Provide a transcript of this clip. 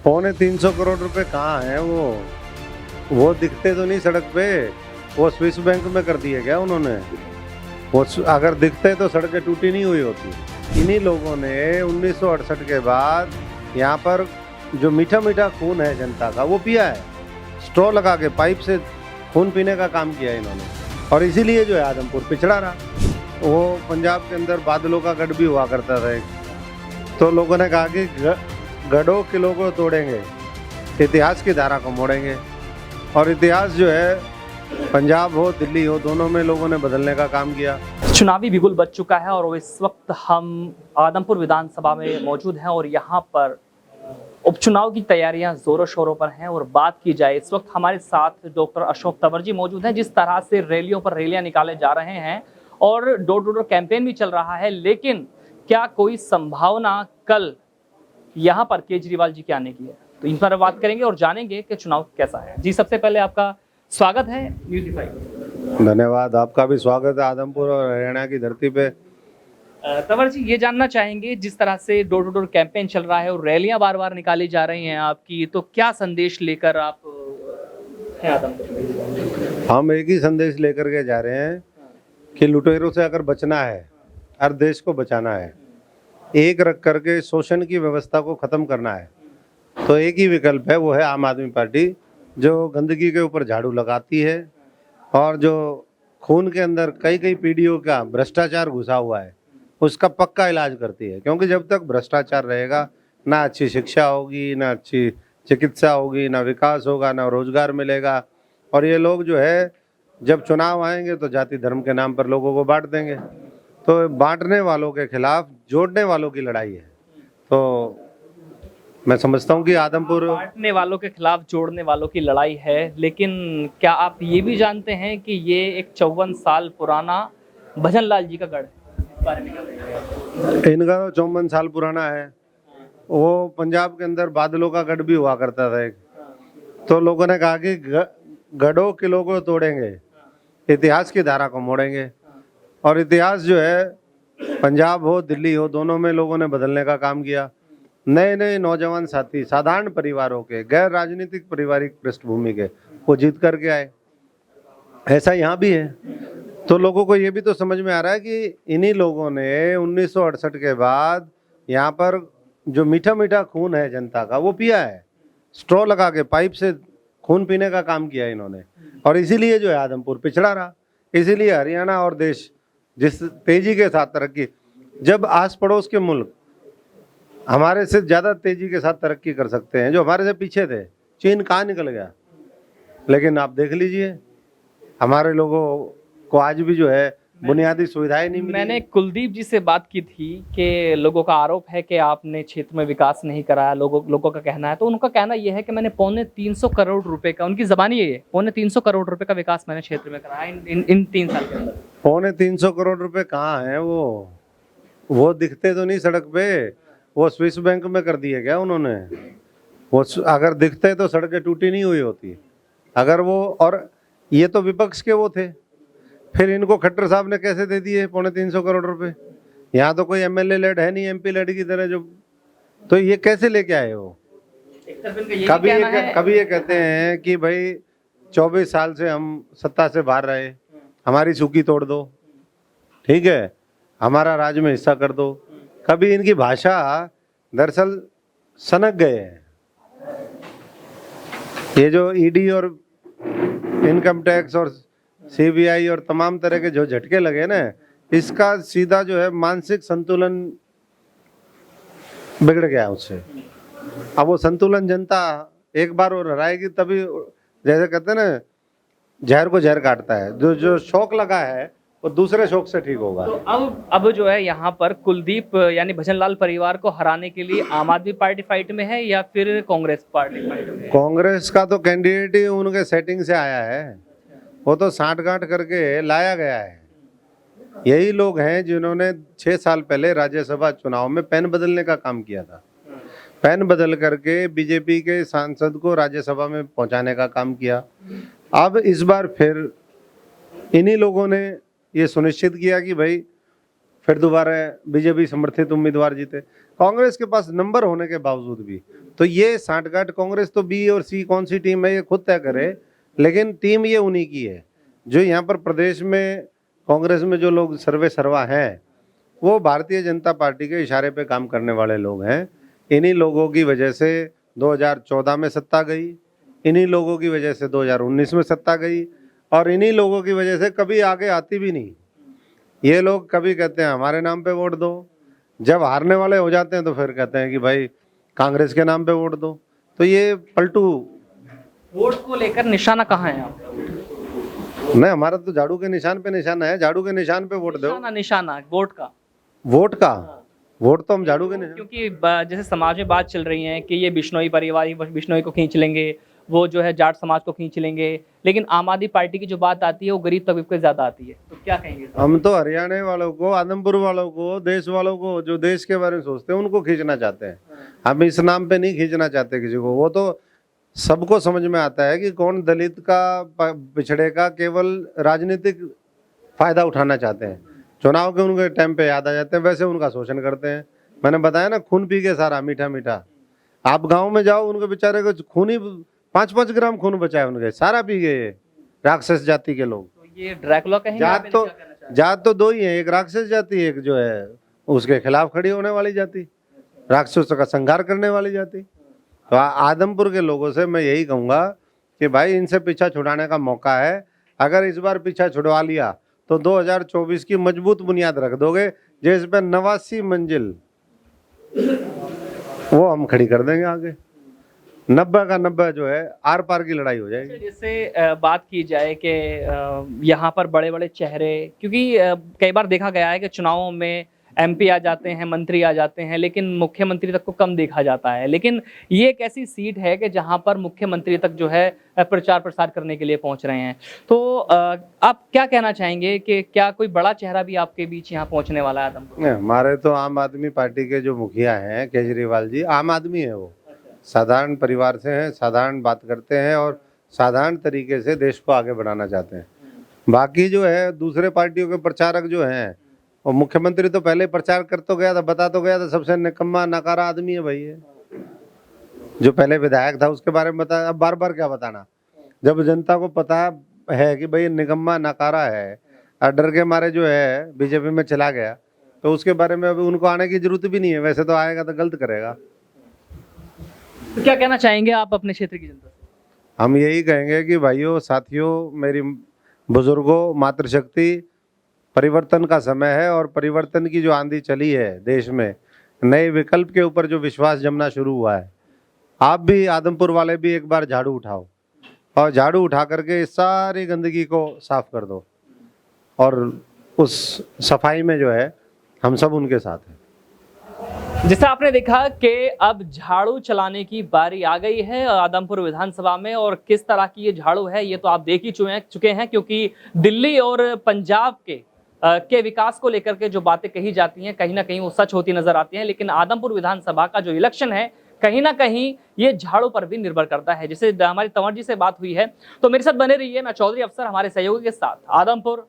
₹350 करोड़ कहाँ है वो दिखते तो नहीं सड़क पे। वो स्विस बैंक में कर दिए क्या उन्होंने? अगर दिखते तो सड़कें टूटी नहीं हुई होती। इन्हीं लोगों ने 1968 के बाद यहाँ पर जो मीठा मीठा खून है जनता का वो पिया है। स्ट्रॉ लगा के पाइप से खून पीने का काम किया इन्होंने, और इसीलिए जो है आदमपुर पिछड़ा रहा। वो पंजाब के अंदर बादलों का गढ़ भी हुआ करता था एक, तो लोगों ने कहा कि गढ़ों किलों को तोड़ेंगे, इतिहास की धारा को मोड़ेंगे। और इतिहास जो है पंजाब हो दिल्ली हो, दोनों में लोगों ने बदलने का काम किया। चुनावी बिगुल बज चुका है और इस वक्त हम आदमपुर विधानसभा में मौजूद हैं और यहाँ पर उपचुनाव की तैयारियां जोरों शोरों पर हैं। और बात की जाए, इस वक्त हमारे साथ डॉक्टर अशोक तंवर जी मौजूद हैं। जिस तरह से रैलियों पर रैलियां निकाले जा रहे हैं और डोर टू डोर कैंपेन भी चल रहा है, लेकिन क्या कोई संभावना कल यहाँ पर केजरीवाल जी के आने की है? तो इन पर बात करेंगे और जानेंगे कि चुनाव कैसा है। जी, सबसे पहले आपका स्वागत है न्यूज़ 5। धन्यवाद, आपका भी स्वागत है आदमपुर और हरियाणा की धरती पे। तंवर जी, ये जानना चाहेंगे, जिस तरह से डोर टू डोर कैंपेन चल रहा है और रैलियां बार बार निकाली जा रही हैं आपकी, तो क्या संदेश लेकर आप हैं आदमपुर? हम एक ही संदेश लेकर के जा रहे हैं कि लुटेरों से अगर बचना है, हर देश को बचाना है, एक रख करके शोषण की व्यवस्था को खत्म करना है, तो एक ही विकल्प है, वो है आम आदमी पार्टी, जो गंदगी के ऊपर झाड़ू लगाती है और जो खून के अंदर कई कई पीढ़ियों का भ्रष्टाचार घुसा हुआ है उसका पक्का इलाज करती है। क्योंकि जब तक भ्रष्टाचार रहेगा, ना अच्छी शिक्षा होगी, ना अच्छी चिकित्सा होगी, ना विकास होगा, ना रोजगार मिलेगा। और ये लोग जो है जब चुनाव आएंगे तो जाति धर्म के नाम पर लोगों को बांट देंगे। तो बांटने वालों के खिलाफ जोड़ने वालों की लड़ाई है। तो मैं समझता हूँ कि आदमपुर बांटने वालों के खिलाफ जोड़ने वालों की लड़ाई है, लेकिन क्या आप ये भी जानते हैं कि ये एक 54 साल पुराना भजन लाल जी का गढ़ है? इस बारे में क्या कहेंगे? इनका तो 54 साल पुराना है। वो पंजाब के अंदर बादलों का गढ़ भी हुआ करता था एक, तो लोगों ने कहा कि गढ़ों किलों को तोड़ेंगे, इतिहास की धारा को मोड़ेंगे। और इतिहास जो है पंजाब हो दिल्ली हो, दोनों में लोगों ने बदलने का काम किया। नए नए नौजवान साथी साधारण परिवारों के, गैर राजनीतिक पारिवारिक पृष्ठभूमि के, वो जीत करके आए। ऐसा यहाँ भी है। तो लोगों को ये भी तो समझ में आ रहा है कि इन्हीं लोगों ने 1968 के बाद यहाँ पर जो मीठा मीठा खून है जनता का वो पिया है। स्ट्रॉ लगा के पाइप से खून पीने का काम किया इन्होंने, और इसीलिए जो है आदमपुर पिछड़ा रहा। इसीलिए हरियाणा और देश जिस तेजी के साथ तरक्की, जब आस पड़ोस के मुल्क हमारे से ज़्यादा तेजी के साथ तरक्की कर सकते हैं, जो हमारे से पीछे थे, चीन कहाँ निकल गया। लेकिन आप देख लीजिए हमारे लोगों को आज भी जो है बुनियादी सुविधाएं नहीं मिली। मैंने कुलदीप जी से बात की थी कि लोगों का आरोप है कि आपने क्षेत्र में विकास नहीं कराया, लोगों का कहना है। तो उनका कहना यह है कि मैंने 350 करोड़ रुपए का, उनकी जबानी ये है, 350 करोड़ रुपए का विकास मैंने क्षेत्र में कराया इन 3 साल के अंदर। 350 करोड़ रुपए कहाँ है वो दिखते तो नहीं सड़क पे। वो स्विस बैंक में कर दिए क्या उन्होंने? वो अगर दिखते तो सड़कें टूटी नहीं हुई होती। अगर वो, और ये तो विपक्ष के वो थे, फिर इनको खट्टर साहब ने कैसे दे दिए 350 करोड़ रुपए? यहाँ तो कोई एमएलए लेड है नहीं, एमपी लेड की तरह जो, तो ये कैसे लेके आए वो? कभी ये कहते हैं कि भाई 24 साल से हम सत्ता से बाहर रहे, हमारी सूखी तोड़ दो, ठीक है, हमारा राज्य में हिस्सा कर दो। कभी इनकी भाषा दरअसल सनक गए हैं। ये जो ईडी और इनकम टैक्स और सीबीआई और तमाम तरह के जो झटके लगे ना, इसका सीधा जो है मानसिक संतुलन बिगड़ गया उससे। अब वो संतुलन जनता एक बार और हराएगी तभी, जैसे कहते हैं ना, जहर को जहर काटता है, जो शौक लगा है वो दूसरे शौक से ठीक होगा। तो अब जो है यहाँ पर कुलदीप यानी भजनलाल परिवार को हराने के लिए आम आदमी पार्टी फाइट में है या फिर कांग्रेस पार्टी फाइट में है? कांग्रेस का तो कैंडिडेट ही उनके सेटिंग से आया है, वो तो साठगांठ करके लाया गया है। यही लोग हैं जिन्होंने 6 साल पहले राज्यसभा चुनाव में पेन बदलने का काम किया था। पेन बदल करके बीजेपी के सांसद को राज्यसभा में पहुंचाने का काम किया। अब इस बार फिर इन्हीं लोगों ने ये सुनिश्चित किया कि भाई फिर दोबारा बीजेपी समर्थित उम्मीदवार जीते। कांग्रेस के पास नंबर होने के बावजूद भी। तो ये सांठगांठ कांग्रेस तो बी और सी कौन सी टीम है ये खुद तय करे, लेकिन टीम ये उन्हीं की है। जो यहाँ पर प्रदेश में कांग्रेस में जो लोग सर्वे सर्वा हैं वो भारतीय जनता पार्टी के इशारे पे काम करने वाले लोग हैं। इन्हीं लोगों की वजह से 2014 में सत्ता गई, इन्हीं लोगों की वजह से 2019 में सत्ता गई, और इन्हीं लोगों की वजह से कभी आगे आती भी नहीं। ये लोग कभी कहते हैं हमारे नाम पे वोट दो, जब हारने वाले हो जाते हैं तो फिर कहते हैं कि भाई कांग्रेस के नाम पे वोट दो। तो ये पलटू। वोट को लेकर निशाना कहाँ है आपका? नहीं, हमारा तो झाड़ू के निशान पे निशाना है, झाड़ू के निशान पे वोट दो। निशाना निशाना वोट का? वोट का वोट तो हम झाड़ू के निशान। क्योंकि जैसे समाज में बात चल रही है कि ये बिश्नोई परिवार बिश्नोई को खींच लेंगे, वो जो है जाट समाज को खींच लेंगे, लेकिन आम आदमी पार्टी की जो बात आती है वो गरीब तबके पे ज्यादा आती है। तो क्या कहेंगे? हम तो हरियाणा वालों को, आदमपुर वालों को, देश वालों को, जो देश के बारे में सोचते हैं उनको खींचना चाहते हैं। हम इस नाम पे नहीं खींचना चाहते किसी को। वो तो सबको समझ में आता है कि कौन दलित का, पिछड़े का केवल राजनीतिक फायदा उठाना चाहते हैं। चुनाव के उनके टाइम पे याद आ जाते हैं, वैसे उनका शोषण करते हैं। मैंने बताया ना, खून पी के सारा मीठा मीठा। आप गांव में जाओ, उनके बेचारे को खून ही 5-5 ग्राम खून बचा है उनके, सारा पी गए ये राक्षस जाति के लोग। तो ये ड्रैकुला कहेंगे? जात तो दो ही है, एक राक्षस जाति, एक जो है उसके खिलाफ खड़ी होने वाली जाति, राक्षसों का संहार करने वाली जाति। तो आदमपुर के लोगों से मैं यही कहूँगा कि भाई इनसे पीछा छुड़ाने का मौका है। अगर इस बार पीछा छुड़वा लिया तो 2024 की मजबूत बुनियाद रख दोगे, जिस पे 89 मंजिल वो हम खड़ी कर देंगे आगे। 90 का 90 जो है आर पार की लड़ाई हो जाएगी। जैसे बात की जाए कि यहाँ पर बड़े बड़े चेहरे, क्योंकि कई बार देखा गया है कि चुनावों में एमपी आ जाते हैं, मंत्री आ जाते हैं, लेकिन मुख्यमंत्री तक को कम देखा जाता है। लेकिन ये एक ऐसी सीट है कि जहाँ पर मुख्यमंत्री तक जो है प्रचार प्रसार करने के लिए पहुँच रहे हैं। तो आप क्या कहना चाहेंगे कि क्या कोई बड़ा चेहरा भी आपके बीच यहाँ पहुँचने वाला है आदमपुर? हमारे तो आम आदमी पार्टी के जो मुखिया हैं केजरीवाल जी, आम आदमी है, वो साधारण परिवार से हैं, साधारण बात करते हैं और साधारण तरीके से देश को आगे बढ़ाना चाहते हैं। बाकी जो है दूसरे पार्टियों के प्रचारक जो हैं, और मुख्यमंत्री तो पहले प्रचार कर तो गया था, बता तो गया था, सबसे निकम्मा नकारा आदमी है भाई ये। जो पहले विधायक था उसके बारे में बताया, अब बार बार क्या बताना, जब जनता को पता है कि भाई निकम्मा नकारा है और डर के मारे जो है बीजेपी में चला गया, तो उसके बारे में अभी उनको आने की जरूरत भी नहीं है। वैसे तो आएगा तो गलत करेगा। तो क्या कहना चाहेंगे आप अपने क्षेत्र की जनता से? हम यही कहेंगे कि भाइयों, साथियों, मेरी बुजुर्गों, मातृशक्ति, परिवर्तन का समय है और परिवर्तन की जो आंधी चली है देश में, नए विकल्प के ऊपर जो विश्वास जमना शुरू हुआ है, आप भी आदमपुर वाले भी एक बार झाड़ू उठाओ और झाड़ू उठा करके इस सारी गंदगी को साफ कर दो, और उस सफाई में जो है हम सब उनके साथ हैं। जैसा आपने देखा कि अब झाड़ू चलाने की बारी आ गई है आदमपुर विधानसभा में, और किस तरह की ये झाड़ू है ये तो आप देख ही चुके हैं, क्योंकि दिल्ली और पंजाब के विकास को लेकर के जो बातें कही जाती हैं कहीं ना कहीं वो सच होती नजर आती हैं। लेकिन आदमपुर विधानसभा का जो इलेक्शन है कहीं ना कहीं ये झाड़ू पर भी निर्भर करता है। जैसे हमारी तंवर जी से बात हुई है, तो मेरे साथ बने रहिए। मैं चौधरी अफसर हमारे सहयोगी के साथ आदमपुर